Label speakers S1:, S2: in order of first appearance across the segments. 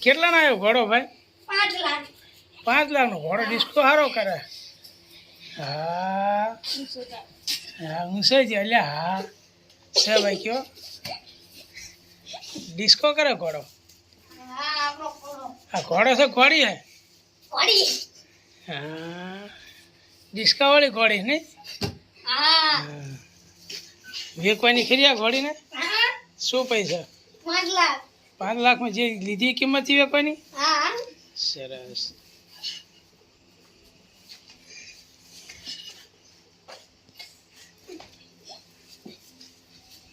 S1: કેટલાનો આવ્યો ઘોડો ભાઈ?
S2: 5 લાખ.
S1: 5 લાખનો ઘોડો ડિસ્કો સારો કરે. હા હા ઊંચો છે અલ્યા. હા છે ભાઈ કયો ડિસ્કો કરે ઘોડો?
S2: હા આપણો ઘોડો.
S1: આ ઘોડો છે ઘોડી હે?
S2: ઘોડી.
S1: હા ડિસ્કાવાળી ઘોડી નહીં?
S2: હા.
S1: વેકવાની ખરી આ ઘોડીને?
S2: હા
S1: શું પૈસા?
S2: 5 લાખ.
S1: 5 લાખમાં જે લીધી કિંમત વેકવાની?
S2: હા
S1: સરસ.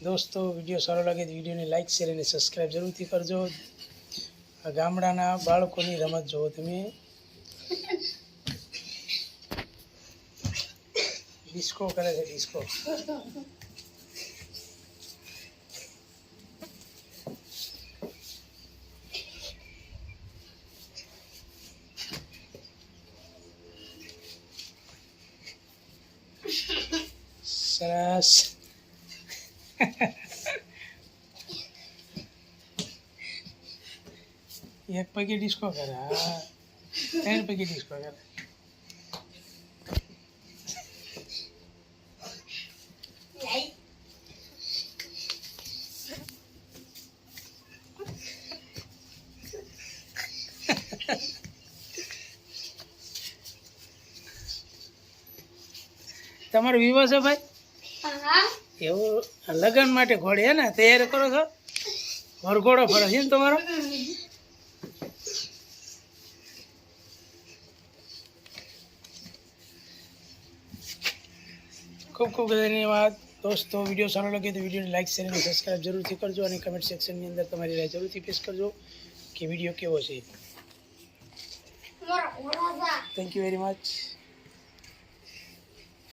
S1: દોસ્તો વિડીયો સારો લાગે તો વિડીયોને લાઈક શેર અને સબસ્ક્રાઈબ જરૂરથી કરજો. આ ગામડાના બાળકોની રમત જુઓ તમે. ડિસ્કો કરે છે ડિસ્કો. સરસ. એક પૈકી ડિસ્કો કરે. હા 3 પૈકી ડિસ્કો કરે. તમારો વિવાહ છે ભાઈ?
S2: હા
S1: એવું લગ્ન માટે ઘોડી હે ને તૈયાર કરો છો? વરઘોડો ફરે છે ને તમારો? ખૂબ ખૂબ ધન્યવાદ દોસ્તો. વિડીયો સારો લાગે તો વિડીયોને લાઈક શેર અને સબસ્ક્રાઈબ જરૂરથી કરજો અને કમેન્ટ સેક્શનની અંદર તમારી રાય જરૂરથી પેશ કરજો કે વિડીયો કેવો છે.
S2: મારો ઘોડો.
S1: Thank you very much.